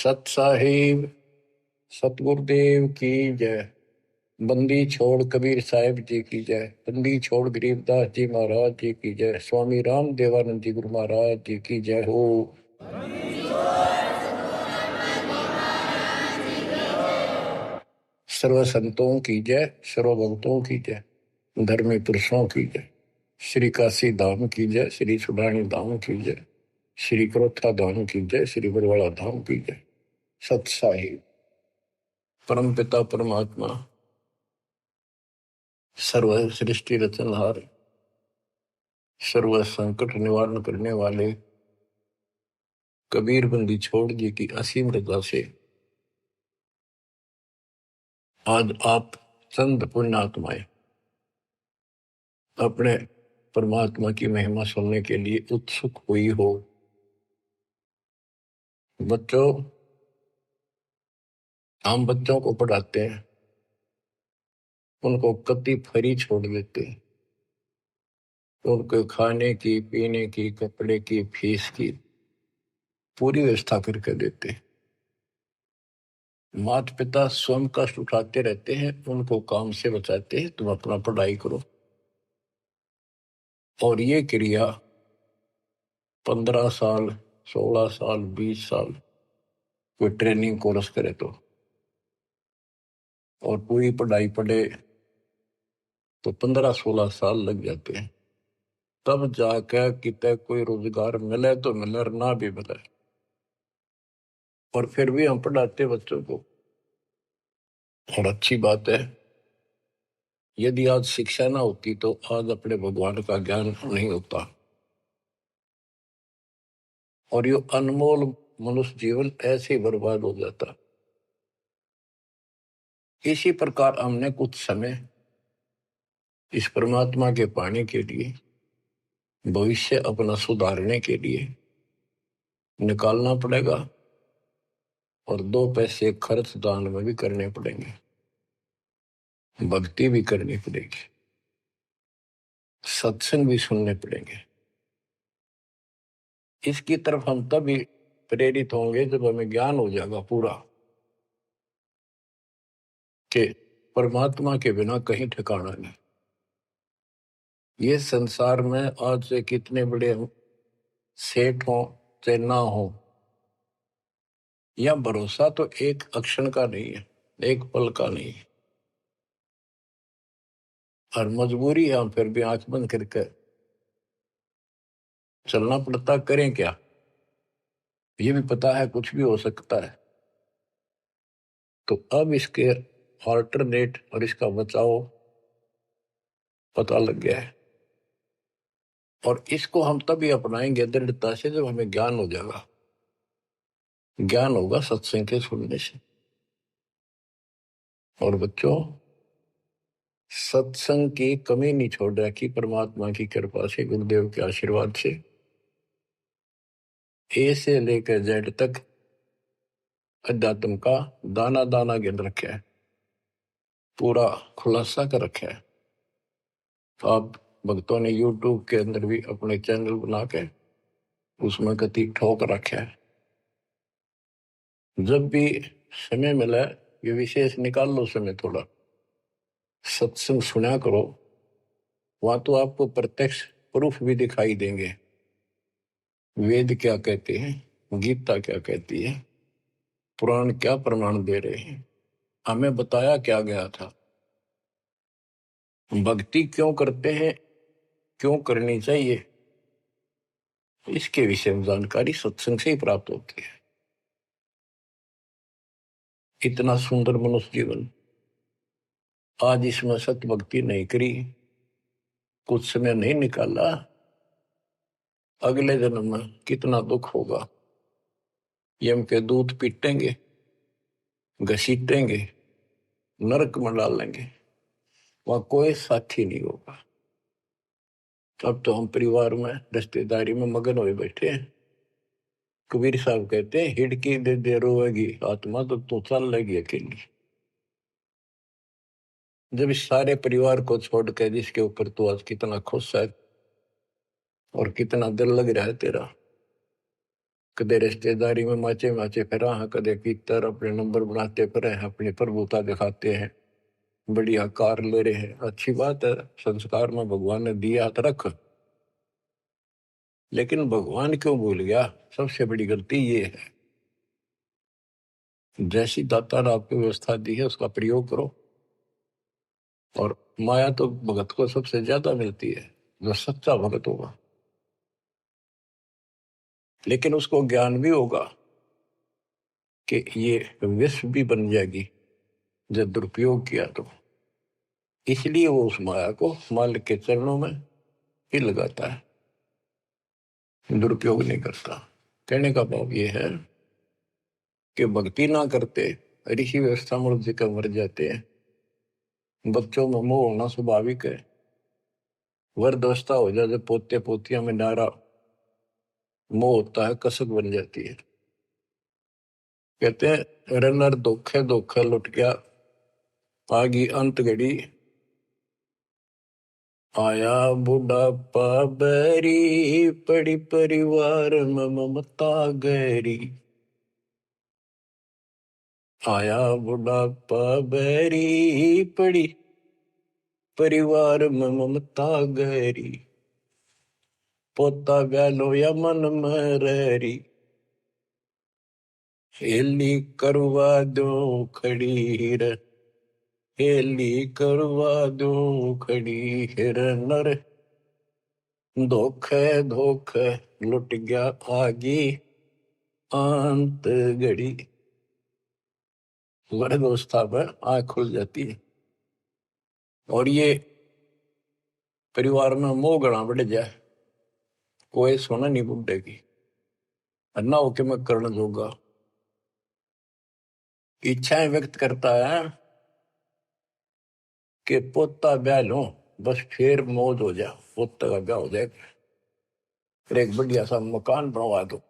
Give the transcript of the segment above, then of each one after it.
सत साहिब सतगुरुदेव की जय। बंदी छोड़ कबीर साहिब जी की जय। बंदी छोड़ गरीबदास जी महाराज जी की जय। स्वामी राम देवानंद जी गुरु महाराज जी की जय हो। सर्व संतों की जय, सर्व भक्तों की जय, धर्मी पुरुषों की जय। श्री काशी धाम की जय, श्री सुडानी धाम की जय, श्री क्रोथा धाम की जय, श्री बरवाड़ा धाम की जय। सत साहिब परम पिता परमात्मा सर्व सृष्टि रचनहार, सर्व संकट निवारण करने वाले कबीर बंदी छोड़ जी की असीम रजा से आज आप चंद पुण्यात्माएं अपने परमात्मा की महिमा सुनने के लिए उत्सुक हुई हो। बच्चों, हम बच्चों को पढ़ाते हैं, उनको कति फ्री छोड़ देते हैं, उनको खाने की, पीने की, कपड़े की, फीस की पूरी व्यवस्था करके देते हैं। माता पिता स्वयं कष्ट उठाते रहते हैं, उनको काम से बचाते हैं, तुम अपना पढ़ाई करो। और ये क्रिया 15 साल, 16 साल, 20 साल कोई ट्रेनिंग कोर्स करे तो, और पूरी पढ़ाई पढ़े तो 15-16 साल लग जाते हैं। तब जाकर कितने कोई रोजगार मिले तो मिले और ना भी मिले। और फिर भी हम पढ़ाते बच्चों को। और अच्छी बात है, यदि आज शिक्षा ना होती तो आज अपने भगवान का ज्ञान नहीं होता, और ये अनमोल मनुष्य जीवन ऐसे ही बर्बाद हो जाता। इसी प्रकार हमने कुछ समय इस परमात्मा के पाने के लिए, भविष्य अपना सुधारने के लिए निकालना पड़ेगा, और 2 पैसे खर्च दान में भी करने पड़ेंगे, भक्ति भी करनी पड़ेगी, सत्संग भी सुनने पड़ेंगे। इसकी तरफ हम तभी प्रेरित होंगे जब हमें ज्ञान हो जाएगा पूरा कि परमात्मा के बिना कहीं ठिकाना नहीं। ये संसार में आज से कितने बड़े सेठ हो चाहे ना हो, या भरोसा तो एक अक्षण का नहीं है, एक पल का नहीं है। और मजबूरी है, हम फिर भी आंख बंद करके चलना पड़ता। करें क्या? ये भी पता है कुछ भी हो सकता है। तो अब इसके ऑल्टरनेट और इसका बचाव पता लग गया है, और इसको हम तभी अपनाएंगे दृढ़ता से जब हमें ज्ञान हो जाएगा। ज्ञान होगा सत्संग के सुनने से। और बच्चों, सत्संग की कमी नहीं छोड़ रखी परमात्मा की कृपा से, गुरुदेव के आशीर्वाद से। ए से लेकर जेड तक अध्यात्म का दाना दाना गिन रखा है, पूरा खुलासा कर रखा है। तो आप भक्तों ने यूट्यूब के अंदर भी अपने चैनल बना के उसमें कति ठोक रखा है। जब भी समय मिला, ये विशेष निकाल लो समय थोड़ा, सत्संग सुना करो। वहां तो आपको प्रत्यक्ष प्रूफ भी दिखाई देंगे। वेद क्या कहते हैं, गीता क्या कहती है, पुराण क्या प्रमाण दे रहे हैं, हमें बताया क्या गया था, भक्ति क्यों करते हैं, क्यों करनी चाहिए, इसके विषय में जानकारी सत्संग से ही प्राप्त होती है। इतना सुंदर मनुष्य जीवन, आज इसमें सत्य भक्ति नहीं करी, कुछ समय नहीं निकाला, अगले जन्म में कितना दुख होगा। यम के दूध पीटेंगे, घसीटेंगे, नरक में डालेंगे, वहां कोई साथी नहीं होगा। अब तो हम परिवार में, रिश्तेदारी में मगन हुए बैठे हैं। कबीर साहब कहते हैं, हिड़की दे दे रोएगी आत्मा तो तू चल लेगी अकेली। जब इस सारे परिवार को छोड़ के जिसके ऊपर तू आज कितना खुश है और कितना दिल लग रहा है तेरा, कदे रिश्तेदारी में माचे माचे फिरा है, कदे भीतर अपने नंबर बनाते फिरे हैं, अपनी प्रभुता दिखाते हैं, बढ़िया कार ले रहे हैं। अच्छी बात है, संस्कार में भगवान ने दिया तो रख, लेकिन भगवान क्यों भूल गया? सबसे बड़ी गलती ये है, जैसी दाता ने आपको व्यवस्था दी है उसका प्रयोग करो। और माया तो भगत को सबसे ज्यादा मिलती है, जो सच्चा भगत होगा। लेकिन उसको ज्ञान भी होगा कि ये विष भी बन जाएगी जब दुरुपयोग किया तो। इसलिए वो उस माया को मालिक के चरणों में ही लगाता है, दुरुपयोग नहीं करता। कहने का भाव ये है कि भक्ति ना करते ऋषि व्यवस्था मूर्ति का मर जाते हैं। बच्चों में मोह होना स्वाभाविक है। वृद्धावस्था हो जाए, जब पोते पोतियां में नारा मोह होता है, कसक बन जाती है। कहते हैं रनर धोखे धोखे लुट गया, आगी अंत घड़ी, आया बुढ़ापा बैरी, पड़ी परिवार में ममता गहरी। आया बुढ़ापा बैरी, पड़ी परिवार में ममता गहरी, पोता ब्यालो या मन मररी, हेली करवा दो खड़ी रे, हेली करवा दो खड़ी हिर नर, धोखे धोखे लुट गया आगी अंत घड़ी। वृद्धावस्था में आंख खुल जाती है। और ये परिवार में मोह गणा बढ़ जाए, कोई सुना नहीं बुढ़े की, अन्ना होके मैं करना जोगा। इच्छाएं व्यक्त करता है कि पोता ब्याह लो, बस फिर मौज हो जाए, पोता का ब्याह हो जाए, फिर एक बढ़िया सा मकान बनवा दो।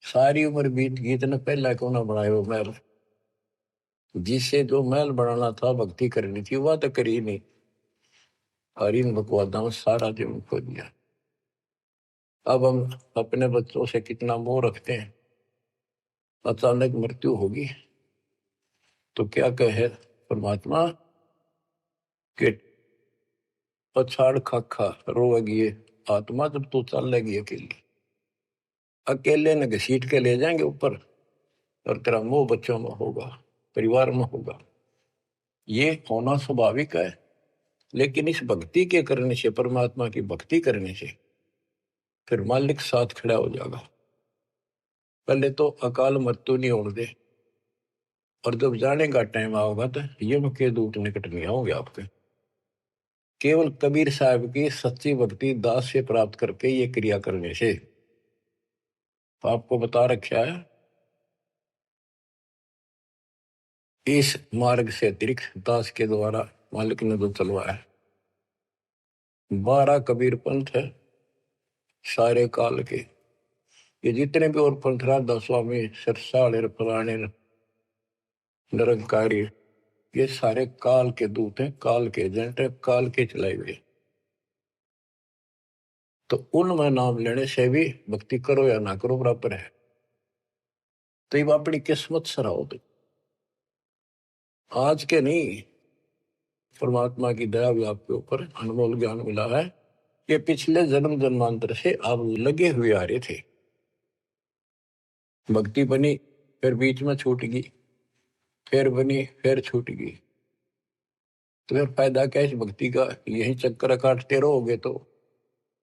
सारी उम्र बीत गई, इतने पहला क्यों ना बनाए वो महल? जिससे जो महल बनाना था, भक्ति करनी थी, वह तो करी नहीं। और इन बकवादा में सारा जीवन खो दिया। अब हम अपने बच्चों से कितना मोह रखते हैं। अचानक मृत्यु होगी तो क्या कहे परमात्मा कि पछाड़ खाखा रोएगी ये आत्मा, जब तू चलेगी अकेली। अकेले न घसीट के ले जाएंगे ऊपर, और तेरा मोह बच्चों में होगा, परिवार में होगा। ये होना स्वाभाविक है। लेकिन इस भक्ति के करने से, परमात्मा की भक्ति करने से, फिर मालिक साथ खड़ा हो जाएगा। पहले तो अकाल मृत्यु नहीं होने दे, और जब जाने का टाइम आओगा तो यम के दूत निकट नहीं आओगे आपके। केवल कबीर साहब की सच्ची भक्ति दास से प्राप्त करके ये क्रिया करने से, तो आपको बता रखा है इस मार्ग से अतिरिक्त दास के द्वारा मालिक ने जो चलवाया है। 12 कबीर पंथ है सारे काल के। ये जितने भी और पंथ, राधा स्वामी, सरसाड़, फलाने, निरंकारी, ये सारे काल के दूत हैं, काल के एजेंट है, काल के चलाए हुए। तो उनमें नाम लेने से भी भक्ति करो या ना करो बराबर है। तो ये अपनी किस्मत सराहो। तो आज के नहीं, परमात्मा की दया भी आपके ऊपर अनमोल ज्ञान मिला है कि पिछले जन्म जन्मांतर से आप लगे हुए आ रहे थे। भक्ति बनी, फिर बीच में छूट गई, फिर बनी, फिर छूट गई। तो फिर फायदा क्या इस भक्ति का? यही चक्कर काटते रहोगे तो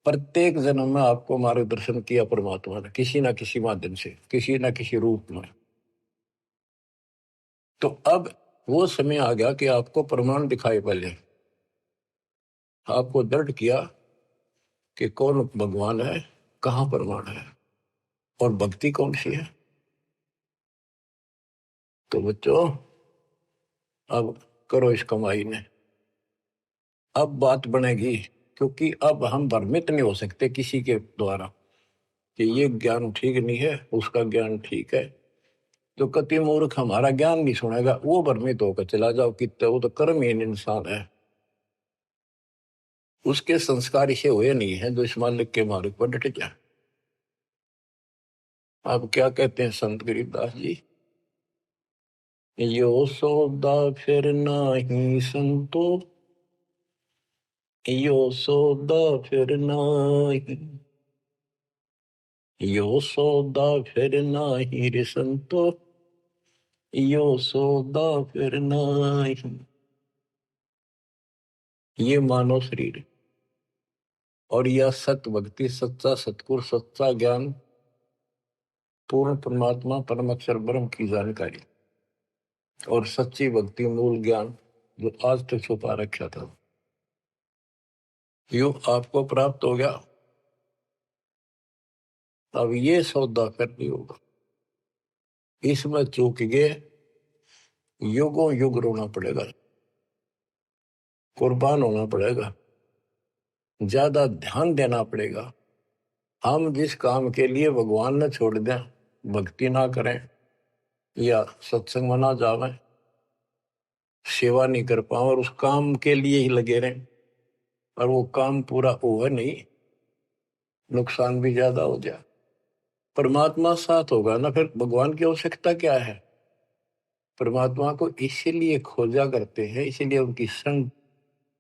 प्रत्येक जन्म में आपको मार्गदर्शन किया परमात्मा ने, किसी ना किसी माध्यम से, किसी ना किसी रूप में। तो अब वो समय आ गया कि आपको प्रमाण दिखाई। पहले आपको दृढ़ किया कि कौन भगवान है, कहां प्रमाण है, और भक्ति कौन सी है। तो बच्चों, अब करो इस कमाई ने। अब बात बनेगी, क्योंकि अब हम भ्रमित नहीं हो सकते किसी के द्वारा कि ये ज्ञान ठीक नहीं है, उसका ज्ञान ठीक है। जो कति मूर्ख हमारा ज्ञान नहीं सुनेगा, वो भ्रमित होकर चला जाओ कितने, वो तो कर्महीन इंसान है। उसके संस्कार इसे हुए नहीं है जो इस मालिक के मार्ग पर डट जाए। अब क्या कहते हैं संत गरीबदास जी, यो सौदा फिर नाही संतो, यो सौदा फिर नाही, यो सौदा फिर नाही रे संतो, यो सौदा फिर नाही। ये मानव शरीर और यह सत्य भक्ति, सच्चा सतगुरु, सच्चा ज्ञान, पूर्ण परमात्मा परम अक्षर ब्रह्म की जानकारी और सच्ची भक्ति मूल ज्ञान जो आज तक छुपा रखा था, यो आपको प्राप्त हो गया। अब ये सौदा करनी होगा, इसमें चूक गए युगों युग रोना पड़ेगा, कुर्बान होना पड़ेगा, ज्यादा ध्यान देना पड़ेगा। हम जिस काम के लिए भगवान ने छोड़ दें, भक्ति ना करें या सत्संग में ना जावे, सेवा नहीं कर पाओ और उस काम के लिए ही लगे रहें और वो काम पूरा हुआ नहीं, नुकसान भी ज्यादा हो जाए, परमात्मा साथ होगा ना, फिर भगवान की आवश्यकता क्या है। परमात्मा को इसीलिए खोजा करते हैं, इसीलिए उनकी संग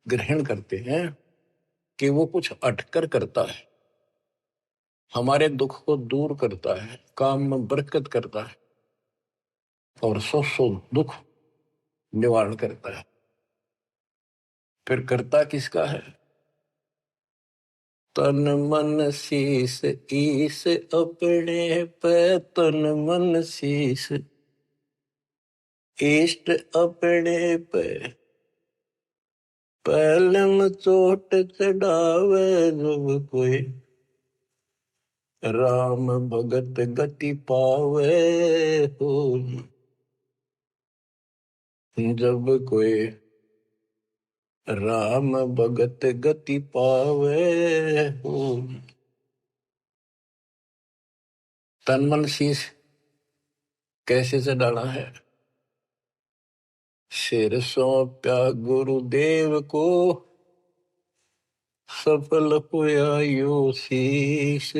ग्रहण करते हैं कि वो कुछ अटकर करता है, हमारे दुख को दूर करता है, काम में बरकत करता है और सौ दुख निवारण करता है। फिर करता किसका है? तन मन शीस ईस अपने पे, तन मन शीस इष्ट अपने पे, पहलम चोट चढ़ावे जब कोई, राम भगत गति पावे हो, जब कोई राम भगत गति पावे हो। तन मन शीश कैसे से डाला है? सिर सौंप्या गुरुदेव को, सफल हुआ यो शीश,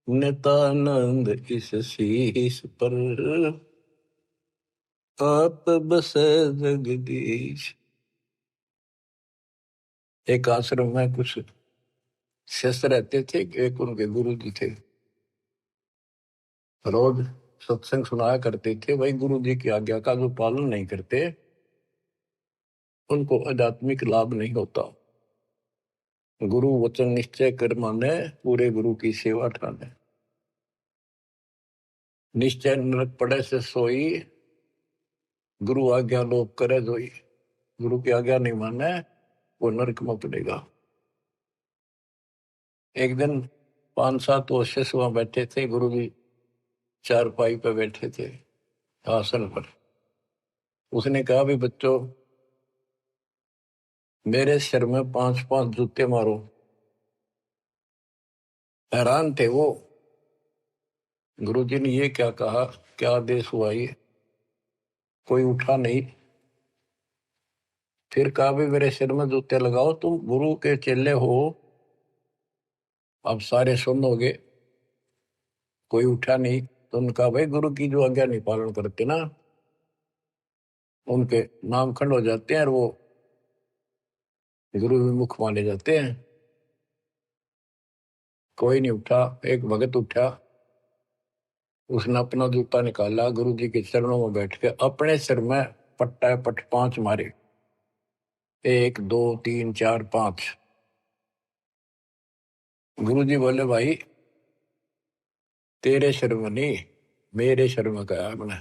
नितानंद इस शीश पर आप बसे जगदीश। एक आश्रम में कुछ शिष्य रहते थे, एक उनके गुरु जी थे, रोज सत्संग सुनाया करते थे। भाई गुरु जी की आज्ञा का जो पालन नहीं करते उनको आध्यात्मिक लाभ नहीं होता। गुरु वचन निश्चय कर माने, पूरे गुरु की सेवा ठाने, निश्चय नरक पड़े से सोई, गुरु आज्ञा लोग करे जोई। गुरु की आज्ञा नहीं माने वो नरक में पड़ेगा। एक दिन 5-7 वर्ष वहां बैठे थे, गुरु जी चारपाई पे बैठे थे आसन पर। उसने कहा भी बच्चों, मेरे सिर में 5-5 जूते मारो। हैरान थे वो, गुरु जी ने ये क्या कहा, क्या आदेश हुआ ये? कोई उठा नहीं। फिर कहा भी मेरे सिर में जूते लगाओ, तुम गुरु के चेले हो, अब सारे सुनोगे। कोई उठा नहीं। तो उनका भाई गुरु की जो आज्ञा नहीं पालन करते ना, उनके नाम खंड हो जाते हैं और वो गुरु विमुख माने जाते हैं। कोई नहीं उठा। एक भगत उठा, उसने अपना जूता निकाला, गुरु जी के चरणों में बैठ के अपने सिर में पट्टा पट 5 मारे। 1 2 3 4 5। गुरु जी बोले भाई तेरे सिर में नहीं, मेरे सिर में कहा मैंने।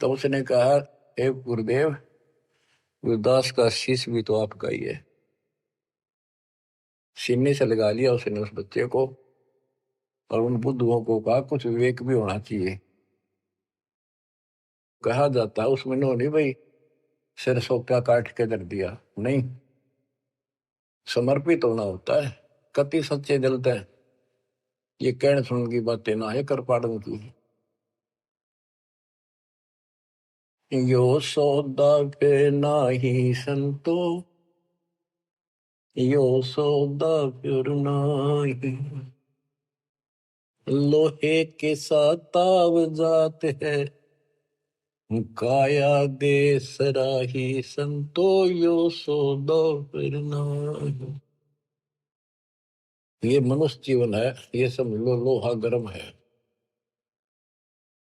तो उसने कहा हे गुरुदेव, गुरुदास का शीश भी तो आपका ही है। सीने से लगा लिया उसने उस बच्चे को और उन बुद्धुओं को कहा कुछ विवेक भी होना चाहिए। कहा जाता है उसमें नहीं भाई सिर सोप्या काट के धर दिया, नहीं, समर्पित होना होता है। कति सच्चे दिल थे, ये कहने सुन की बातें ना है कर पाड़न की। यो सौदा पे नाही संतो, यो सौदा फिर नाही, लोहे के साथ ताव जात है, काया दे सराही संतो यो सौदो फिर नाहि। ये मनुष्य जीवन है, ये सब लोहा गर्म है।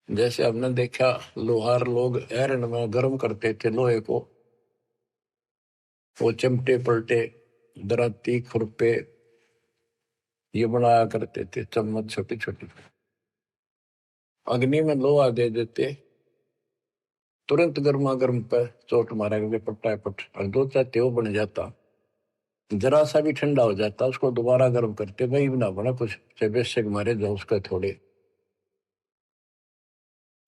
जैसे हमने देखा लोहार लोग एरन में गर्म करते थे लोहे को, वो चिमटे पलटे दराती खुरपे ये बनाया करते थे, चम्मच छोटी छोटी। अग्नि में लोहा दे देते, तुरंत गर्मा गर्म पे चोट मारेंगे पट्टा पट, और दो चाहते वो बन जाता। जरा सा भी ठंडा हो जाता उसको दोबारा गर्म करते, वही ना बना कुछ बेशक मारे जो उसके थोड़े।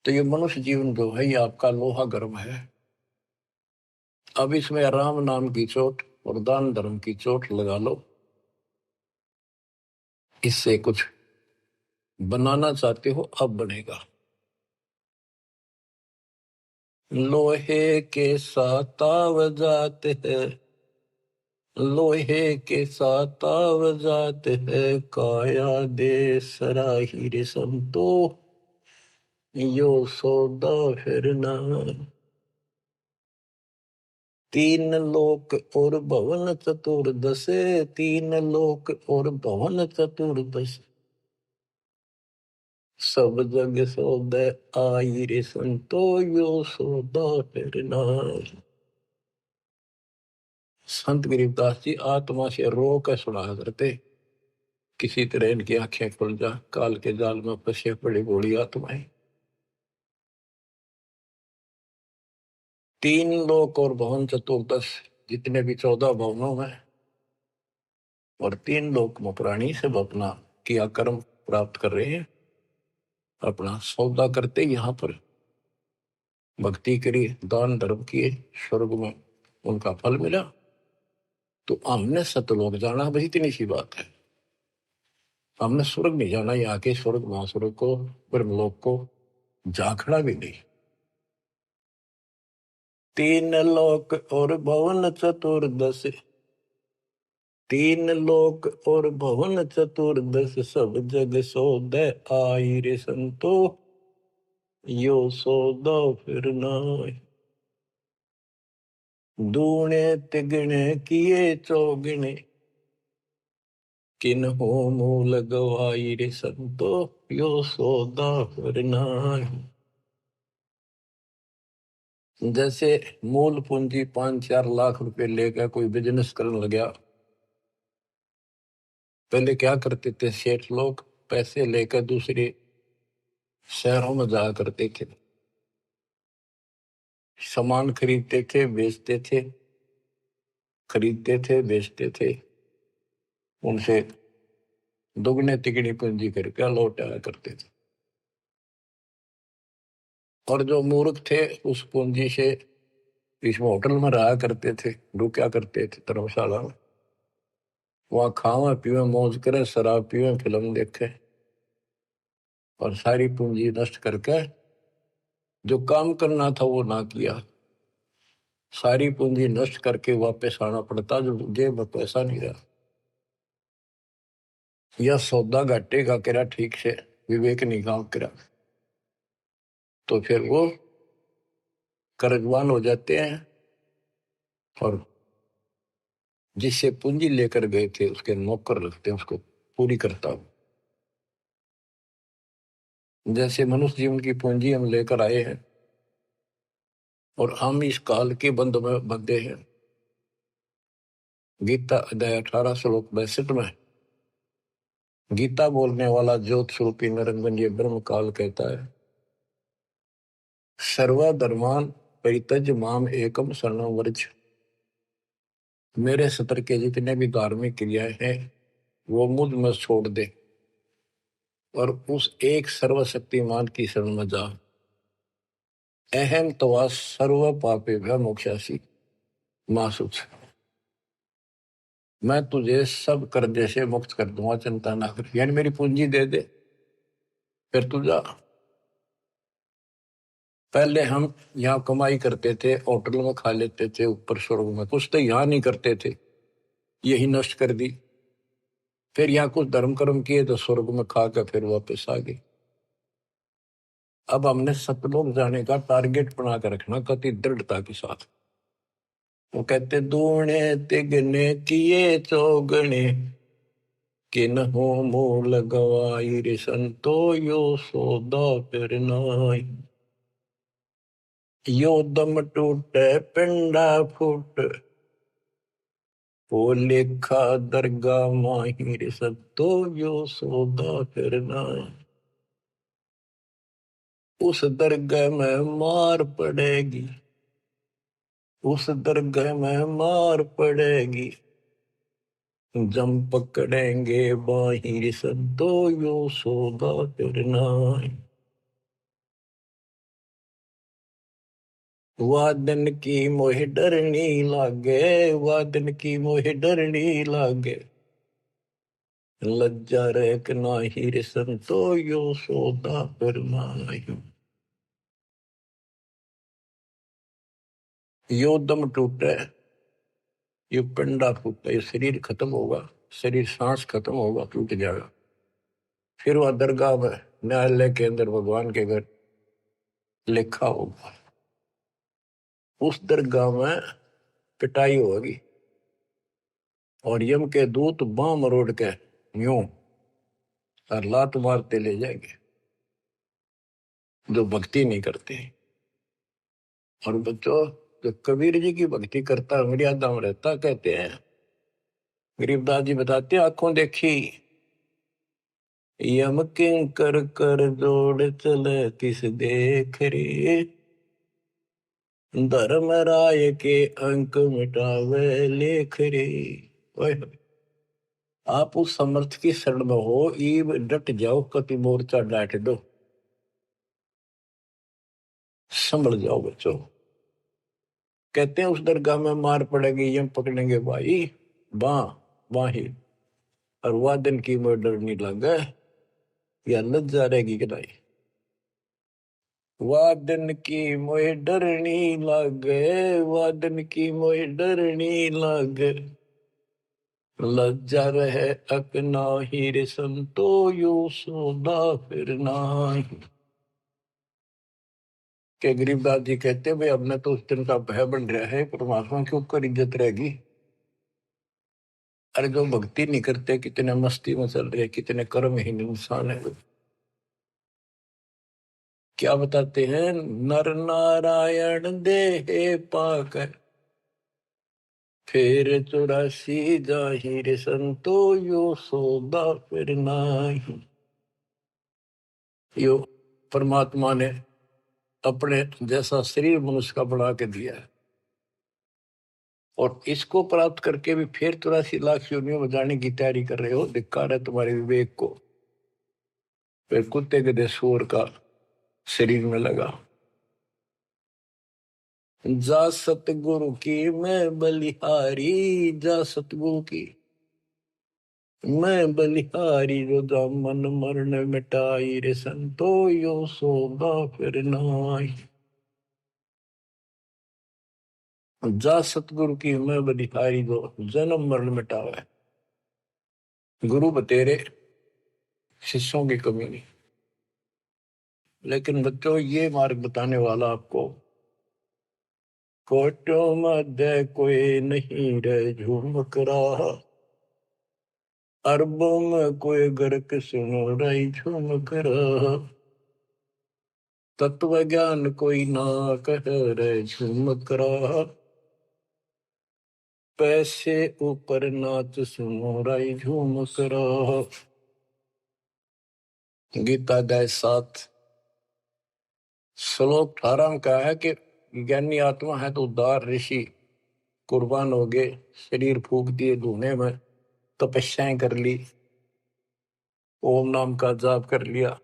तो ये मनुष्य जीवन जो है ये आपका लोहा गर्म है। अब इसमें राम नाम की चोट और दान धर्म की चोट लगा लो, इससे कुछ बनाना चाहते हो अब बनेगा। लोहे के साथ ताव जाते हैं, लोहे के साथ ताव जाते हैं, काया दे सराही रे संतो यो सौदा फिर ना। तीन लोक और भवन चतुर्दश, तीन लोक और भवन चतुर्दश, सब जग सौदे आई रे संतो यो सौदा फिर नाहि। संत गरीबदास जी आत्मा से रो कर सुना करते, किसी तरह इनकी आंखें खुल जा, काल के जाल में फंसे पड़ी बूढ़ी आत्माएं। तीन लोक और भवन चतुर्दश, जितने भी 14 भवनों में और तीन लोक में प्राणी सब अपना किया कर्म प्राप्त कर रहे हैं, अपना सौदा करते यहाँ पर भक्ति करी, दान धर्म किए, स्वर्ग में उनका फल मिला। तो हमने सतलोक जाना, बस इतनी सी बात है। हमने स्वर्ग नहीं जाना, यहाँ के स्वर्ग महास्वर्ग को ब्रह्मलोक को झांकना भी नहीं। तीन लोक और भवन चतुर्दश, तीन लोक और भवन चतुर्दश, सब जग सौदे आई रे संतो यो सौदा फिर नाहि। दूने तिगने किए चौगने, किन्हो मूल गवाई रे संतो यो सौदा फिर नाहि। जैसे मूल पूंजी 5-4 लाख रुपए लेकर कोई बिजनेस करने लगा, पहले क्या करते थे सेठ लोग, पैसे लेकर दूसरे शहरों में जाया करते थे, सामान खरीदते थे बेचते थे, खरीदते थे बेचते थे, उनसे दुगने तिगनी पूंजी करके लौट आया करते थे। और जो मूर्ख थे उस पूंजी से इसमें होटल में रहा करते थे, रुका करते थे धर्मशाला में, वहां खावा पीवे मौज करे, शराब पीवे, फिल्म देखे, और सारी पूंजी नष्ट करके जो काम करना था वो ना किया, सारी पूंजी नष्ट करके वापस आना पड़ता, जो जेब में पैसा नहीं रहा। यह सौदा घाटे का करा ठीक से, विवेक नहीं काम करा, तो फिर वो कर्जवान हो जाते हैं, और जिससे पूंजी लेकर गए थे उसके नौकर रखते हैं, उसको पूरी करता हूं। जैसे मनुष्य जीवन की पूंजी हम लेकर आए हैं, और हम इस काल के बंध में बंधे हैं। गीता अध्याय 18 श्लोक 62 में गीता बोलने वाला ज्योत स्वरूपी निरंजन ये ब्रह्म काल कहता है, सर्वधर्मान परित्यज माम एकम शरणं व्रज। मेरे सत्र के जितने भी धार्मिक क्रियाएं हैं वो मुझ में छोड़ दे, और उस एक सर्वशक्तिमान की शरण में जा। अहम तवा सर्व पापे भय मोक्षासी मासुच। मैं तुझे सब कर्जे से मुक्त कर दूंगा, चिंता ना कर। यानी मेरी पूंजी दे दे, फिर तू जा। पहले हम यहाँ कमाई करते थे, होटल में खा लेते थे, ऊपर स्वर्ग में कुछ तो यहाँ नहीं करते थे, यही नष्ट कर दी। फिर यहाँ कुछ धर्म कर्म किए तो स्वर्ग में खा के फिर वापस आ गई। अब हमने सतलोक जाने का टारगेट बना कर रखना कति दृढ़ता के साथ। वो कहते दूने तिगने किए चौगने किन हो मूल गवाई रे संतो यो सौदा फिर नाई। यो दम टूटे पिंडा फूट वो लेखा दरगाह माहिर सत्तो यो सौदा फिर नाई। उस दरगाह में मार पड़ेगी, उस दरगाह में मार पड़ेगी, जम पकड़ेंगे बाहिर सद्दो यो सौदा फिर नाई। वादन की मोह डरनी लागे, वादन की मोह डरनी लागे, लज्जा रेक नाही रे संतो यो सौदा फिर नाई। यो दम टूटे, ये पिंडा फूटा, ये शरीर खत्म होगा, शरीर सांस खत्म होगा, टूट जाएगा। फिर वह दरगाह में न्यायालय के अंदर भगवान के घर लिखा होगा। उस दरगाह में पिटाई होगी और यम के दूत बां मरोड़ के यूं और लात मारते ले जाएंगे जो भक्ति नहीं करते। और बच्चों, जो कबीर जी की भक्ति करता है मर्यादा में रहता, कहते हैं गरीबदास जी बताते हैं, आंखों देखी यम किंकर कर जोड़ चले किस देख रे, धर्म राय के अंक मिटावे लेख रे। आप उस समर्थ की शरण में हो, ईब डट जाओ, कति मोर्चा डांट दो, संभल जाओ बच्चों। कहते हैं उस दरगाह में मार पड़ेगी, यम पकड़ेंगे भाई बां बाही, और वादन की मोह डरनी लगे, या लज्जा रहेगी कि नहीं। वादन की मोह डरनी लगे, वादन की मोह डरनी लगे, लज्जा रहे अक नाही रे संतो यो सौदा फिर नाही। के गरीबदास जी कहते भाई अब तो उस दिन का भय बन रहा है, परमात्मा के ऊपर इज्जत रहेगी। अरे जो भक्ति नहीं करते कितने मस्ती में चल रहे, कितने कर्महीन इंसान है। क्या बताते हैं, नर नारायण देह पाकर फिर 84 जाहिर संतो यो सौदा फिर नाही। यो परमात्मा ने अपने जैसा शरीर मनुष्य का बना के दिया है, और इसको प्राप्त करके भी फिर 84 लाख योनियों में जाने की तैयारी कर रहे हो। धिक्कार है तुम्हारे विवेक को। फिर कुत्ते गधे सूअर का शरीर में लगा। जा सतगुरु की मैं बलिहारी, जा सतगुरु की मैं बलिहारी, जो दामन मरण मिटाई रे संतो यो सौदा फिर नाई। जा सतगुरु की मैं बलिहारी, जो जन्म मरण मिटावे। गुरु बतेरे, शिष्यों की कमी नहीं। लेकिन बच्चों, ये मार्ग बताने वाला आपको, कोटों मध्य कोई नहीं रे झुमक रहा, अरबों में कोई गर्क सुनो रही झुमक रहा, तत्व ज्ञान कोई ना कह रे झुमक रहा, पैसे ऊपर नाच सुनो रही झुमक रहा। गीता अध्याय 7 श्लोक 18 में कहा है कि ज्ञानी आत्मा है तो उदार ऋषि कुर्बान हो गए, शरीर फूक दिए धुएं में, तपस्याएं कर ली, ओम नाम का जाप कर लिया,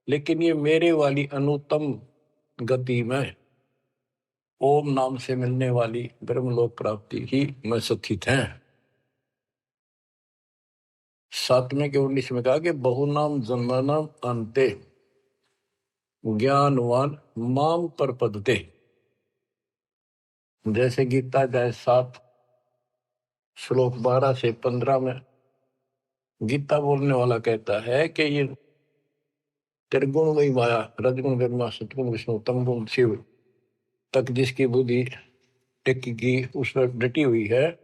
लेकिन ये मेरे वाली अनुत्तम गति में ओम नाम से मिलने वाली ब्रह्मलोक प्राप्ति ही में सुखित हैं। 7वें के 19 में कहा कि बहुनाम जन्मनाम अंते ज्ञानवान माम पर पदते। जैसे गीता अध्याय 7 श्लोक 12 से 15 में गीता बोलने वाला कहता है कि ये त्रिगुण वही माया, रजगुण ब्रह्मा, सतगुण विष्णु, तमगुण शिव तक जिसकी बुद्धि टिकी की उस पर डटी हुई है,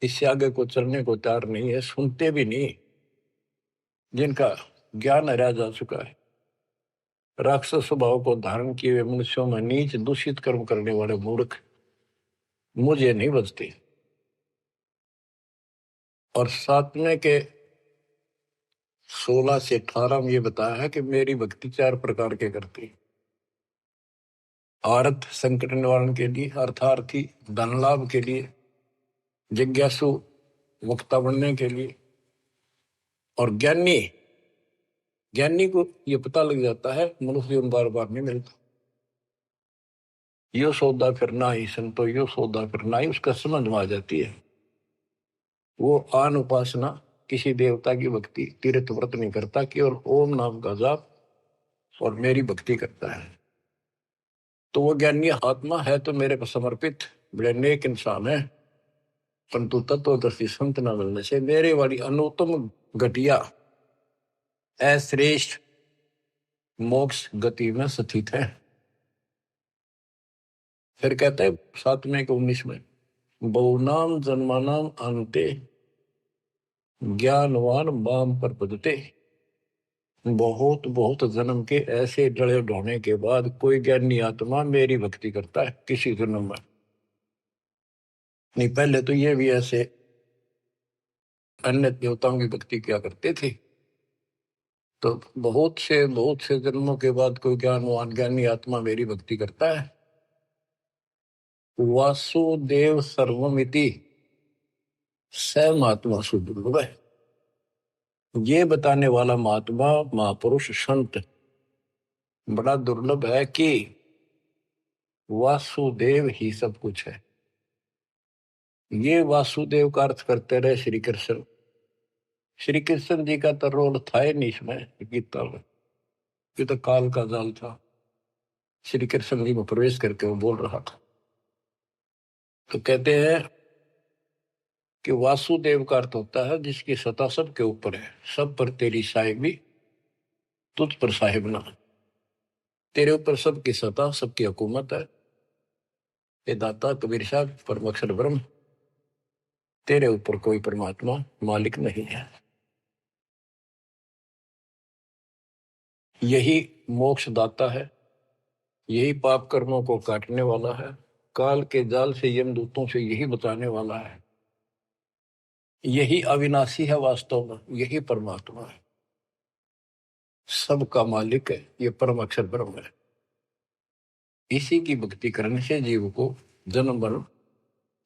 इससे आगे को चलने को तैयार नहीं है, सुनते भी नहीं। जिनका ज्ञान हरा जा चुका है, राक्षस स्वभाव को धारण किए हुए मनुष्यों में नीच दूषित कर्म करने वाले मूर्ख मुझे नहीं बचते। और सातवें के 16 से 18 में ये बताया है कि मेरी भक्ति 4 प्रकार के करती। अर्थ संकट निवारण के लिए, अर्थार्थी धन लाभ के लिए, जिज्ञासु वक्ता बनने के लिए, और ज्ञानी ज्ञानी को ये पता लग जाता है मनुष्य जीवन बार बार नहीं मिलता। यो सौदा करना ही संतो, यो सौदा करना ही उसका समझ में आ जाती है। वो आन उपासना, किसी देवता की भक्ति, तीर्थ व्रत नहीं करता, केवल ओम नाम का जाप और मेरी भक्ति करता है। तो वो ज्ञानी आत्मा है तो मेरे को समर्पित बड़े नेक इंसान है, परंतु तत्वदर्शी संत न मिलने से मेरे वाली अनुत्तम घटिया अश्रेष्ठ मोक्ष गति में स्थित है। फिर कहते हैं 7वें के 19 में, बहुनाम जन्मानाम अंते ज्ञानवान माम पर पदते। बहुत बहुत जन्म के ऐसे जड़े ढोने के बाद कोई ज्ञानी आत्मा मेरी भक्ति करता है किसी जन्म में। नहीं, पहले तो ये भी ऐसे अन्य देवताओं की भक्ति किया करते थे। तो बहुत से जन्मों के बाद कोई ज्ञानवान ज्ञानी आत्मा मेरी भक्ति करता है। वासुदेव सर्वमिति स महात्मा सुदुर्लभ है। ये बताने वाला महात्मा महापुरुष संत बड़ा दुर्लभ है कि वासुदेव ही सब कुछ है। ये वासुदेव का अर्थ करते रहे श्री कृष्ण। श्री कृष्ण जी का तो रोल था ही नहीं इसमें गीता में, ये तो काल का जाल था। श्री कृष्ण जी में प्रवेश करके वो बोल रहा था। तो कहते हैं कि वासुदेव का अर्थ होता है जिसकी सत्ता सबके ऊपर है, सब पर तेरी साहिबी, तुझ पर साहिब ना। तेरे ऊपर सबकी सत्ता, सबकी हुकूमत है। ये दाता कबीर साहब परम अक्षर ब्रह्म, तेरे ऊपर कोई परमात्मा मालिक नहीं है। यही मोक्ष दाता है, यही पाप कर्मों को काटने वाला है, काल के जाल से यमदूतों से यही बचाने वाला है। यही अविनाशी है, वास्तव में यही परमात्मा है, सबका मालिक है, ये परम अक्षर ब्रह्म है। इसी की भक्ति करने से जीव को जन्म मरण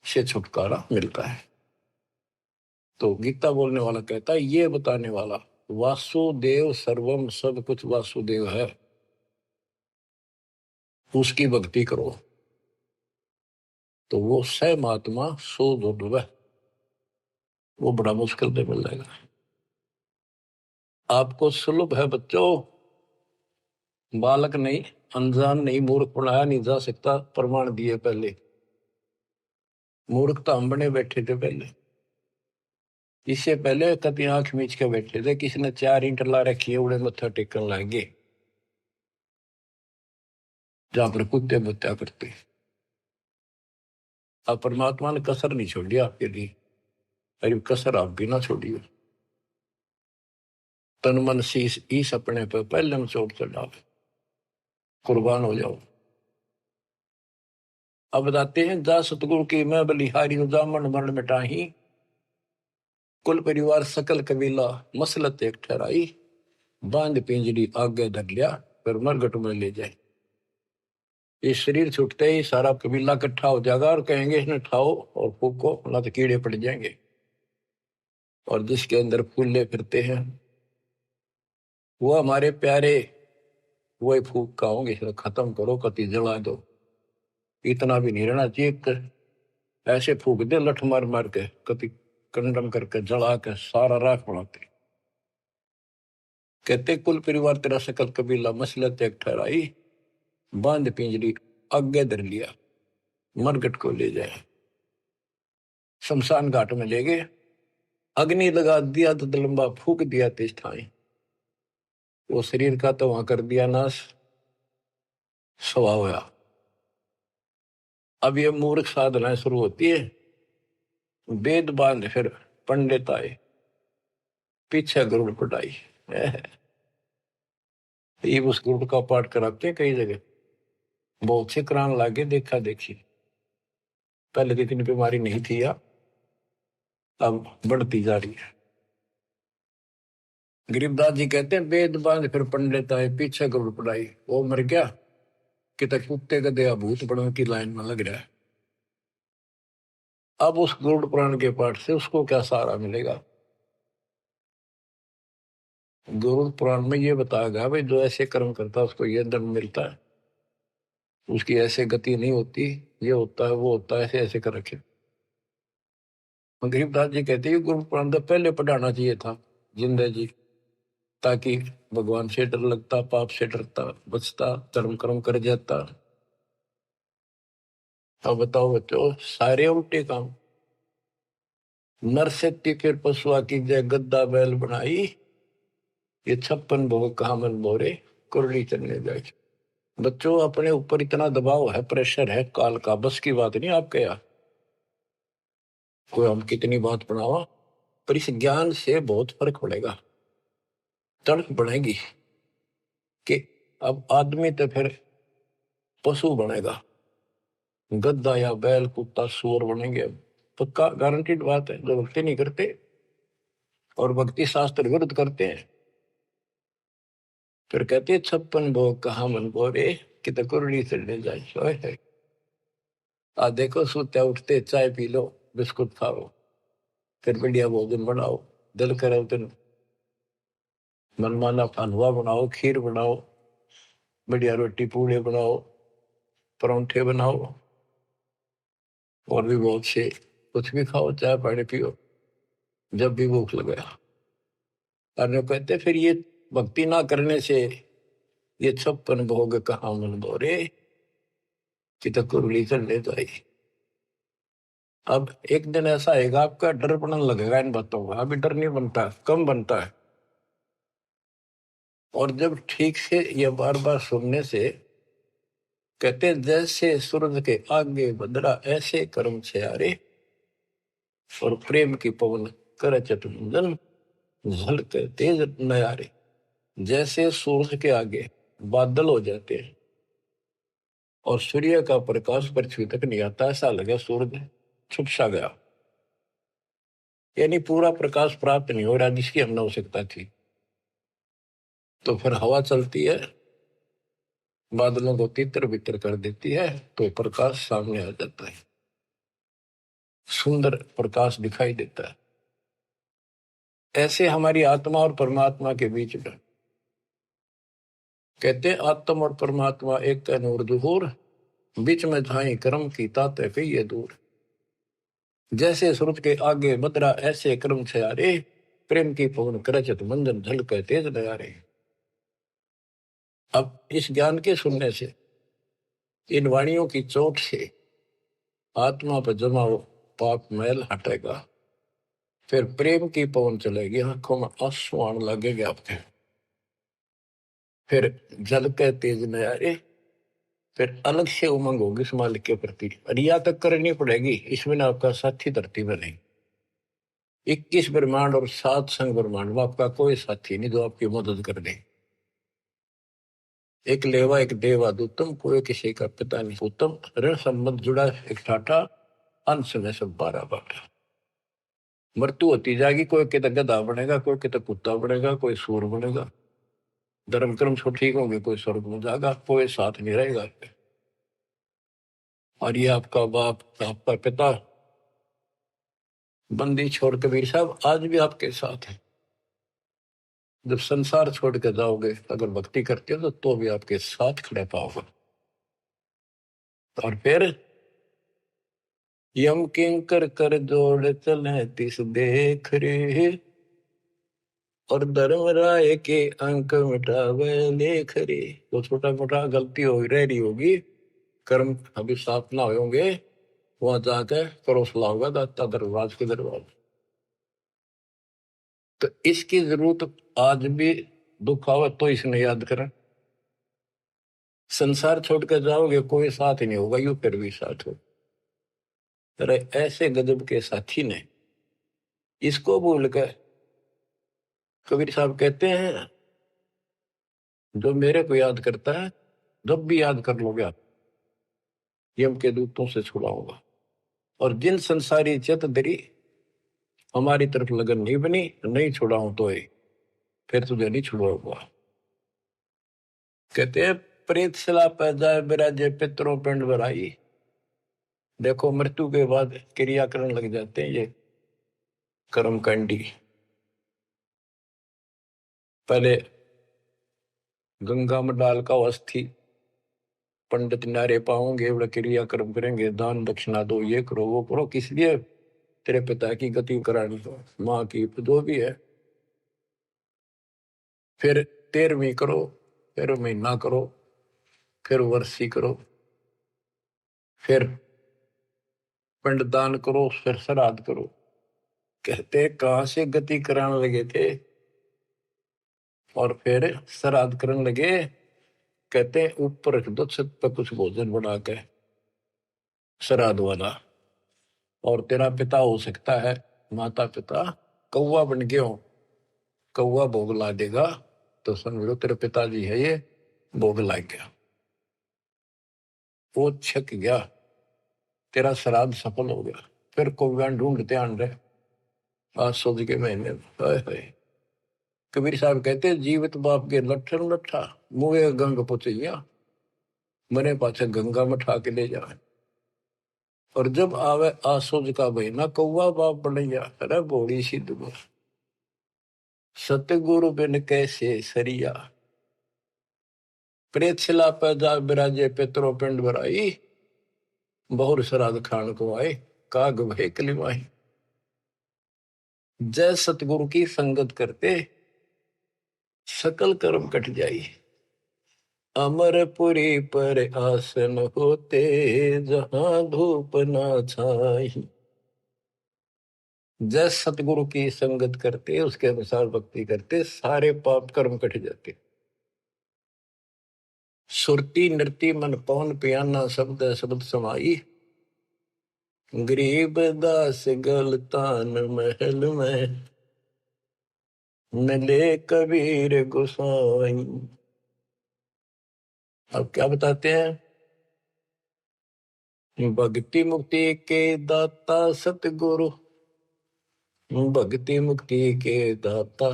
से छुटकारा मिलता है। तो गीता बोलने वाला कहता है, ये बताने वाला वासुदेव सर्वम, सब कुछ वासुदेव है, उसकी भक्ति करो तो वो स महात्मा सो दुर्लभ, वो बड़ा मुश्किल से मिल जाएगा। आपको सुलभ है बच्चों, बालक नहीं, अनजान नहीं, मूर्ख पढ़ाया नहीं जा सकता, प्रमाण दिए पहले। मूर्ख तो हम बने बैठे थे पहले, इससे पहले कभी आंख मीच के बैठे थे, किसी ने 4 ईंट ला रखी है, उड़े मत्था टेकन लागे जहां पर कुत्ते बत्या करते। अब परमात्मा ने कसर नहीं छोड़ी आपके लिए, अरे कसर आप भी ना छोड़िए। तन मन शीश ईस अपने पे पहले में चोट चढ़ाओ, कुर्बान हो जाओ। अब बताते हैं, जा सतगुरु की मैं बलिहारी जामन मरण मिटाही, कुल परिवार सकल कबीला मसलत एक ठहराई, बांध पिंजरी आगे धर लिया, फिर मरगट में ले जाए। ये शरीर छूटते ही सारा कबीला इकट्ठा हो जाएगा और कहेंगे इन्हें ठाओ और फूको, ना तो कीड़े पड़ जाएंगे। और जिसके अंदर फूले फिरते हैं वो हमारे प्यारे, वही फूक का होंगे, इसे खत्म करो, कति जला दो। इतना भी नहीं रहना चाहिए, ऐसे फूक दे लठ मार मार के, कति कंडम करके जला के सारा राख बनाते। कहते कुल परिवार तेरा सकल कबीला मसलत एक ठहराई, बांध पिंजरी आगे धर लिया, मरगट को ले जाए, शमशान घाट में ले गए। अग्नि लगा दिया तो लंबा फूक दिया तेज ठाई, वो शरीर का तो वहां कर दिया नाश, सवा होया। अब ये मूर्ख साधना शुरू होती है, वेद बांध फिर पंडित आए, पीछे गुरुड़ पटाई। ये उस गुरुड़ का पाठ कराते हैं कई जगह, बहुत से करान लागे देखा देखी। पहले तो इतनी बीमारी नहीं थी या अब बढ़ती जा रही है। गरीबदास जी कहते हैं वेद बांध फिर पंडित आए, पीछे गुरुड़ पटाई। वो मर गया कि तक कुत्ते गधे भूत बड़ों की लाइन में लग रहा है। अब उस गरुड़ पुराण के पाठ से उसको क्या सहारा मिलेगा? गरुड़ पुराण में ये बताया गया भाई जो ऐसे कर्म करता है उसको ये दंड मिलता है, उसकी ऐसे गति नहीं होती, ये होता है वो होता है, ऐसे ऐसे कर रखे। गरीबदास जी कहते हैं गुरु पुराण तो पहले पढ़ाना चाहिए था जिंदा जी, ताकि भगवान से डर लगता, पाप से डरता, बचता, धर्म कर्म कर जाता। अब बताओ बच्चों, सारे उल्टे काम। नर से के पशुआ की जय गद्दा बैल बनाई, ये 56 भोग कहा मन बोरे, कुरली चलने जाए। बच्चों अपने ऊपर इतना दबाव है, प्रेशर है काल का, बस की बात नहीं आपके यहाँ। कोई हम कितनी बात बनावा, पर इस ज्ञान से बहुत फर्क पड़ेगा, तड़क बढ़ेगी कि अब आदमी तो फिर पशु बनेगा, गद्दा या बैल कुत्ता सूअर बनेंगे। पक्का गारंटीड बात है। जो भक्ति नहीं करते और भक्ति शास्त्र विरुद्ध करते हैं, फिर कहते हैं 56 भोग कहा मन बोरे, कि कुरली चढ़ने जाए। आ देखो सोते उठते चाय पी लो, बिस्कुट खाओ, फिर बढ़िया भोजन बनाओ, दिल करे तो मनमाना हलवा बनाओ, खीर बनाओ, बढ़िया रोटी पूड़े बनाओ, परोंठे बनाओ, और भी बहुत से कुछ भी खाओ, चाय पानी पियो जब भी भूख लगे। और कहते फिर ये भक्ति ना करने से ये 56 भोग कहाँ मन बोरे, कि कुरली चढ़ने जाए। अब एक दिन ऐसा आएगा आपका डर पड़ने लगेगा इन बातों का, अभी डर नहीं बनता, कम बनता है। और जब ठीक से ये बार बार सुनने से, कहते हैं जैसे सूरज के आगे बदरा ऐसे कर्म छे यारे, और प्रेम की पवन कर चतुंजन झलके तेज नयारे। जैसे सूरज के आगे बादल हो जाते हैं और सूर्य का प्रकाश पृथ्वी तक नहीं आता, ऐसा लगे सूरज छुप सा गया, यानी पूरा प्रकाश प्राप्त नहीं हो रहा जिसकी हमने आवश्यकता थी। तो फिर हवा चलती है, बादलों को तितर बितर कर देती है, तो प्रकाश सामने आ जाता है, सुंदर प्रकाश दिखाई देता है। ऐसे हमारी आत्मा और परमात्मा के बीच में, कहते आत्मा और परमात्मा एक का नूर दुहूर, बीच में झाई कर्म की ताते पे ये दूर। जैसे सूरज के आगे बदरा ऐसे कर्म छयारे, प्रेम की पवन करचत मंजन झलके तेज नयारे। अब इस ज्ञान के सुनने से, इन वाणियों की चोट से आत्मा पर जमा हो पाप मैल हटेगा, फिर प्रेम की पवन चलेगी, आंखों में आंसू आने लगेगा आपके, फिर जल के तेज नयारे, फिर अलग से उमंग होगी इस मालिक के प्रति। रिया तक करनी पड़ेगी, इसमें ना आपका साथी धरती में नहीं। 21 ब्रह्मांड और 7 संग ब्रह्मांड में आपका कोई साथी नहीं जो आपकी मदद कर दे। एक लेवा एक देवा दूतम, कोई किसी का पिता नहीं पूतम, ऋण संबंध जुड़ा एक ठाठा, अंश में सब 12 बाटा। मृत्यु होती जाएगी, कोई कहता गधा बनेगा, कोई कहता कुत्ता बनेगा, कोई सूर बनेगा, धर्म कर्म सब ठीक होंगे, कोई स्वर्ग में जाएगा, कोई साथ नहीं रहेगा। और ये आपका बाप, आपका पिता, बंदी छोड़ कबीर साहब आज भी आपके साथ है। जब संसार छोड़ के जाओगे, अगर भक्ति करते हो तो भी आपके साथ खड़े पाओगे। और फिर यम किंकर कर जोड़ चले तिस देख रे, और धर्म राय के अंक मिटावे लेख रे। तो छोटा मोटा गलती हो रह रही होगी, कर्म अभी साफ ना होंगे, वहां जाके करो सलाह होगा दाता दरबार के दरबार। तो इसकी जरूरत आज भी दुख आवे तो इसने याद करें। संसार छोड़कर जाओगे कोई साथ ही नहीं होगा, यू फिर भी साथ हो। तेरे ऐसे गजब के साथी ने इसको भूल कर, कबीर साहब कहते हैं जो मेरे को याद करता है जब भी याद कर लोगे आप, यम के दूतों से छुड़ाऊंगा। और जिन संसारी चित दरी हमारी तरफ लगन नहीं बनी, नहीं छुड़ाऊं तो फिर तुझे नहीं छुड़ाऊंगा। कहते हैं प्रेत सला पैदा बिराजे पितरों पिंड भराई। देखो मृत्यु के बाद क्रिया करने लग जाते हैं ये कर्मकांडी। पहले गंगा में डाल का अस्थि पंडित नारे पाओगे, बड़ा क्रिया कर्म करेंगे, दान दक्षिणा दो, ये करो वो करो, किस लिए? तेरे पिता की गति करानी हो, माँ की जो भी है। फिर 13वीं करो, फिर महीना करो, फिर वर्षी करो, फिर पिंडदान करो, फिर श्राद्ध करो। कहते कहां से गति कराने लगे थे और फिर श्राद्ध करने लगे। कहते ऊपर रख दो छत पर कुछ भोजन बना के श्राद्ध वाला, और तेरा पिता हो सकता है माता पिता कौवा बन गए हो, कौवा भोग ला देगा तो समझ लो तेरे पिताजी है ये, भोग ला गया, वो छक गया, तेरा श्राद्ध सफल हो गया। फिर कौवा ढूंढते आन रहे आज सोच के महीने में। हाय हाय। कबीर साहब कहते जीवित बाप के लट्ठन लट्ठा मुए गंग पुचैया, मरे पाछे गंगा में ठा के ले जाए। और जब आवे आसोज का महीना कौवा बाप बनैया। अरे बोली सिद्ध को सतगुरु बिन कैसे सरिया, प्रेत शिला पर जा बिराजे पितरों पिंड भराई, बहुर श्राद्ध खान को आए काग भय कलिमाई। जय सतगुरु की संगत करते सकल कर्म कट जाई, अमरपुरी पर आसन होते जहां धूप ना छाई। जय सतगुरु की संगत करते उसके अनुसार भक्ति करते सारे पाप कर्म कट जाते। सुरती नृति मन पवन पियाना शब्द शब्द समाई, गरीब दास गलतान महल में मिले कबीर गोसाई। अब क्या बताते हैं? भक्ति मुक्ति के दाता सतगुरु, भक्ति मुक्ति के दाता,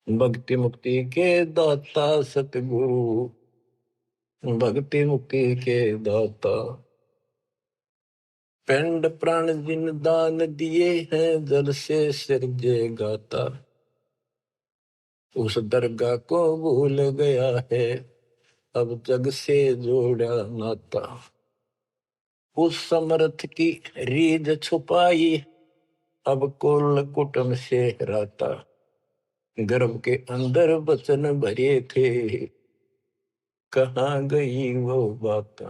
भक्ति मुक्ति के दाता सतगुरु, भक्ति मुक्ति के दाता। पिंड प्राण जिन दान दिए हैं जल से सिरजे गाता, उस दरगाह को भूल गया है अब जग से जोड़ा नाता। उस समर्थ की रीझ छुपाई अब कुल कुटुंब से राता, गर्भ के अंदर बचन भरे थे कहाँ गई वो बात।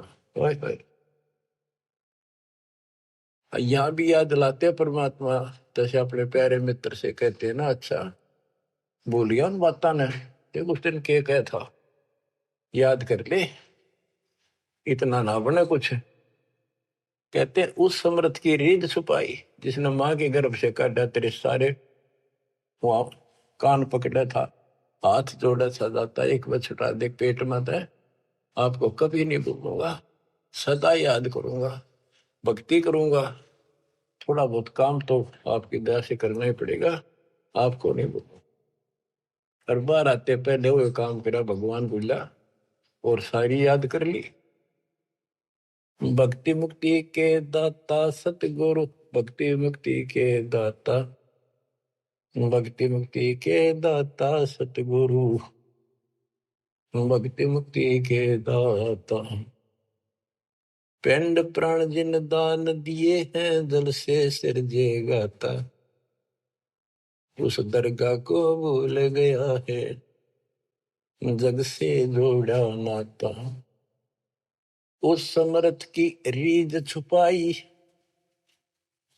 यहाँ भी याद दिलाते परमात्मा, जैसे अपने प्यारे मित्र से कहते हैं ना, अच्छा बोलिया उन बात ने, देख उस दिन क्या कहा था, याद कर ले, इतना ना बने कुछ। कहते हैं उस समर्थ की रीझ छुपाई जिसने माँ के गर्भ से काटा, तेरे सारे वहां कान पकड़ा था, हाथ जोड़ा सा जाता, एक बार छुटा दे पेट में था, आपको कभी नहीं भूलूंगा, सदा याद करूंगा, भक्ति करूंगा, थोड़ा बहुत काम तो आपकी दया से करना ही पड़ेगा, आपको नहीं भूलूंगा। हर बार आते पहले वो काम करा भगवान बोला और सारी याद कर ली। भक्ति मुक्ति के दाता सतगुरु, भक्ति मुक्ति के दाता, भक्ति मुक्ति के दाता सतगुरु, भक्ति मुक्ति के दाता। पिंड प्राण जिन दान दिए हैं जल से सिरजे गाता, उस दरगाह को भूल गया है जग से जोड़ा नाता। उस समर्थ की रीझ छुपाई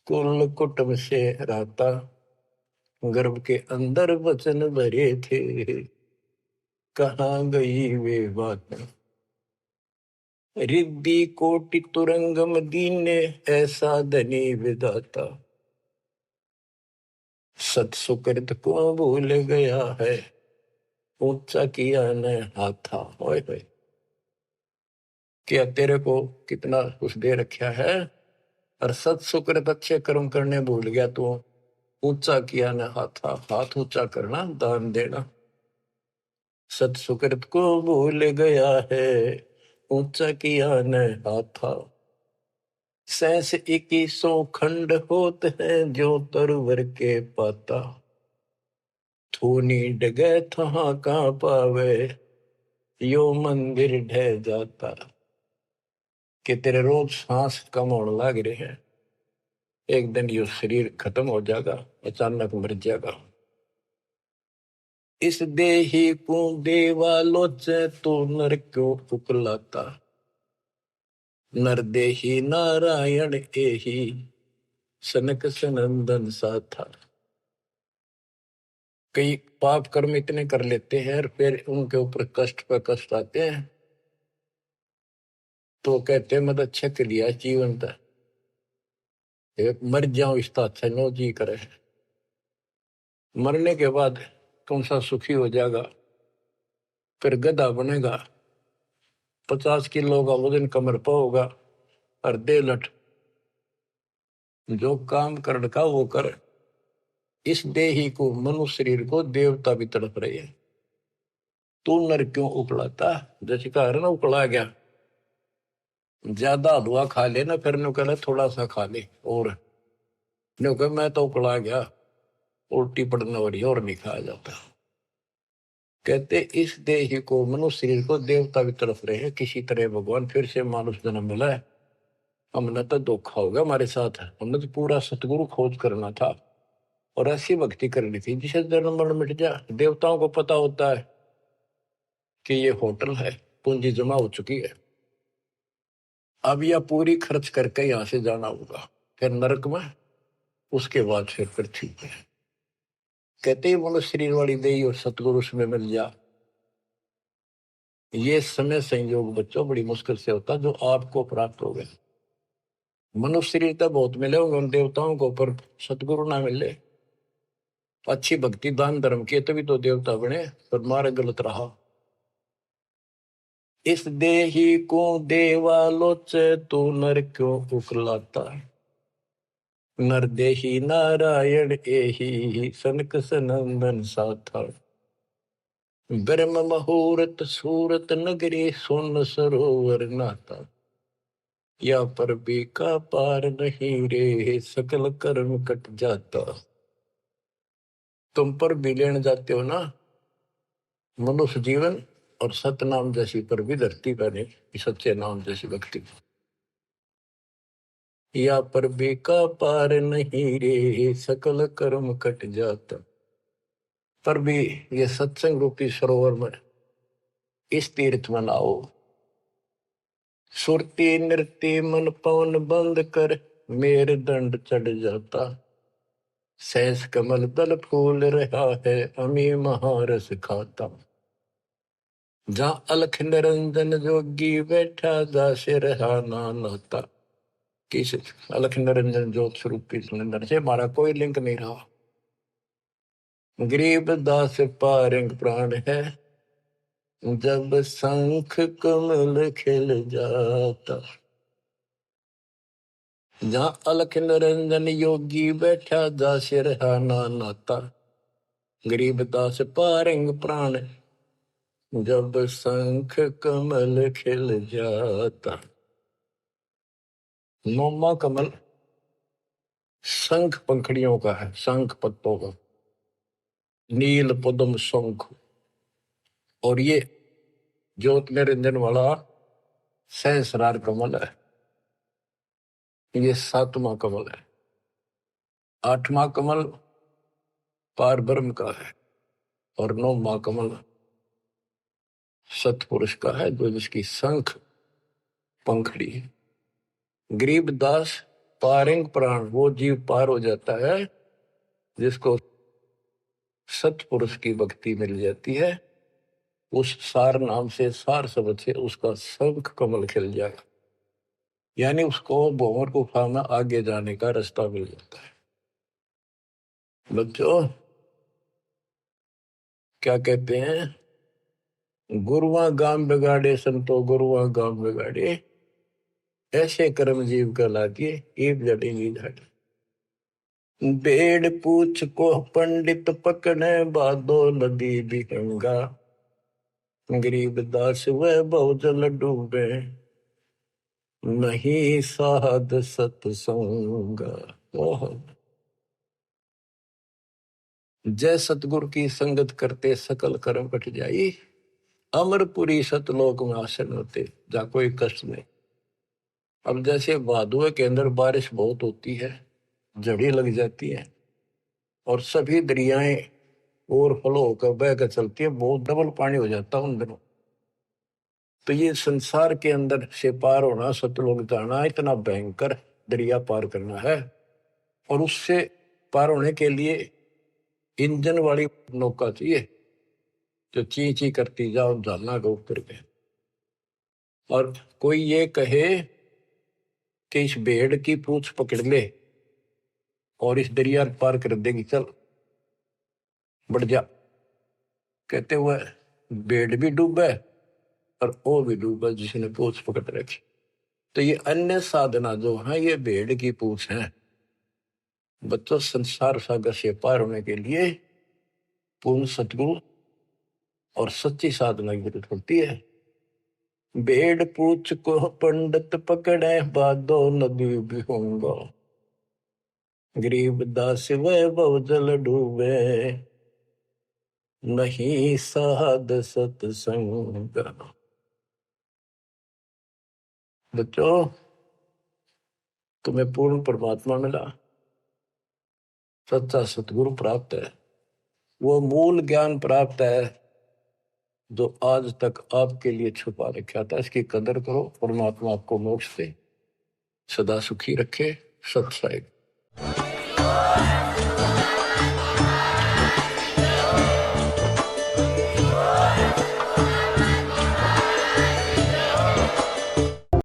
कुल कुटुंब से रहता, गर्भ के अंदर वचन भरे थे, कहाँ गई वे बातें। रिद्धि कोटि तुरंगम दीने, ऐसा धनी विधाता, सत सुकृत को भूल गया है, ऊंचा किया न हाथा। ओए होए, क्या तेरे को कितना कुछ दे रखा है, और सत सुकृत अच्छे कर्म करने भूल गया तू। ऊंचा किया न हाथा, हाथ ऊंचा करना, दान देना। सत सुकृत को भूल गया है, ऊंचा किया न हाथा। सहस 2100 खंड होत है, जो तरवर के पाता। थूनी डगे थहा का पावे, यो मंदिर ढह जाता। कि तेरे रोज सांस कम होने लग रहे हैं, एक दिन यो शरीर खत्म हो जाएगा, अचानक मर जाएगा। इस देही को देवालोचे, तो नर क्यों उकलाता। नर देही नारायण एही, सनक सनंदन सा था। कई पाप कर्म इतने कर लेते हैं और फिर उनके ऊपर कष्ट पर कष्ट आते हैं, तो कहते हैं मत अच्छा कर लिया जीवन था, मर जाओ इसका अच्छा नो जी करे। मरने के बाद कौन सा सुखी हो जाएगा, फिर गधा बनेगा, 50 किलो का वजन कमर पर होगा, और दे लट जो काम कर का वो कर। इस देही को, मनुष्य शरीर को देवता भी तड़प रहे हैं, तू नर क्यों उकलाता। जैसे कहा ना उकला गया, ज्यादा हलवा खा लेना, फिर नो कहना थोड़ा सा खा ले, और नो कह मैं तो उकला गया, उल्टी पड़ने वाली और नहीं खाया जाता। कहते इस देह को, मनुष्य शरीर को देवता भी तरफ रहे हैं, किसी तरह भगवान फिर से मानुष जन्म मिला है। हमने तो धोखा होगा हमारे साथ, हमने तो पूरा सतगुरु खोज करना था, और ऐसी भक्ति करनी थी जिसे जन्म मरण मिट जाए। देवताओं को पता होता है कि ये होटल है, पूंजी जमा हो चुकी है, अब यह पूरी खर्च करके यहां से जाना होगा, फिर नरक में, उसके बाद फिर पृथ्वी पे। कहते ही मनुष्य शरीर वाली देही और सतगुरु में मिल जा। ये समय संयोग बच्चों बड़ी मुश्किल से होता जो आपको प्राप्त हो गए। मनुष्य शरीर तो बहुत मिले होंगे उन देवताओं को, पर सतगुरु ना मिले, अच्छी भक्ति दान धर्म किए तभी तो देवता बने, पर मार्ग गलत रहा। इस देही को देवालोचे, तो नर क्यों उकलाता। नर देही नारायण एही, सनक सनंदन साथा। ब्रह्म मुहूर्त सूरत नगरी, सुन सरोवर नाता। या पर भी का पार नहीं रे, सकल कर्म कट जाता। तुम पर भी लेने जाते हो ना मनुष्य जीवन, और सतनाम जैसी पर भी धरती बने, सच्चे नाम जैसी भक्ति। या पर भी का पार नहीं रे, सकल कर्म कट जाता। पर भी ये सत्संग रूपी सरोवर में, इस तीर्थ में नाओ। सुरती नृत्य मन पवन बंद कर, मेरे दंड चढ़ जाता। सहस कमल दल फूल रहा है, अमी महारस खाता। जहाँ अलख निरंजन जोगी बैठा, दास रहा नाता। किस अलख निरंजन ज्योत स्वरूप निरंजन से हमारा कोई लिंक नहीं रहा। गरीब दास पारंग प्राण है, जब शंख कमल खिल जाता। जहाँ अलख निरंजन योगी बैठा, दास रहा नाता। गरीब दास पारंग प्राण, जब शंख कमल खिल जाता। नौमा कमल शंख पंखड़ियों का है, शंख पत्तों का, नील पद्म शंख। और ये ज्योत निरंजन वाला सहस्रार कमल है, ये 7वां कमल है। 8वां कमल पार ब्रह्म का है, और 9वां कमल सतपुरुष का है, जो जिसकी शंख पंखड़ी है। गरीब दास पारंग प्राण वो जीव पार हो जाता है जिसको सतपुरुष की भक्ति मिल जाती है। उस सार नाम से, सार शब्द से उसका शंख कमल खिल जाएगा, यानी उसको भंवर गुफा में आगे जाने का रास्ता मिल जाता है। बच्चों क्या कहते हैं, गुरुआ गाम बिगाड़े संतो गुरुआ गाम बिगाड़े, ऐसे कर्म जीव का लागे एक जड़ेगी झाड़ी। बेड़ पूछ को पंडित पकड़े बादो नदी भी गंगा, गरीब दास वह बहुजल डूबे नहीं साध सत्संग। जय सतगुरु की संगत करते सकल कर्म कट जाई, अमरपुरी सतलोक में आसन होते जा कोई कष्ट नहीं। अब जैसे भादुए के अंदर बारिश बहुत होती है, जड़ी लग जाती है और सभी दरियाएं ओवरफ्लो होकर बह कर चलती है, बहुत डबल पानी हो जाता है उन दिनों। तो ये संसार के अंदर से पार होना, सतलोक जाना, इतना भयंकर दरिया पार करना है। और उससे पार होने के लिए इंजन वाली नौका चाहिए जो ची ची करती जाओ झालना को उतर के। और कोई ये कहे कि इस भेड़ की पूंछ पकड़ ले और इस दरिया पार कर देगी, चल बढ़ जा, कहते हुए भेड़ भी डूबे और वो भी डूबा जिसने पूंछ पकड़ रखी। तो ये अन्य साधना जो है ये भेड़ की पूंछ है। बच्चों संसार सागर से पार होने के लिए पूर्ण सतगुरु और सच्ची साधना की जरूरत होती है। भेड़ पूछ को पंडित पकड़े बादो नदी भी होंगे, गरीब दास वह बहुजल डूबे नहीं साध सत्संग। बच्चों तुम्हें पूर्ण परमात्मा मिला, सच्चा सतगुरु प्राप्त है, वो मूल ज्ञान प्राप्त है जो आज तक आपके लिए छुपा रखा था। इसकी कदर करो, परमात्मा आपको मोक्ष दे, सदा सुखी रखे। सत साहिब।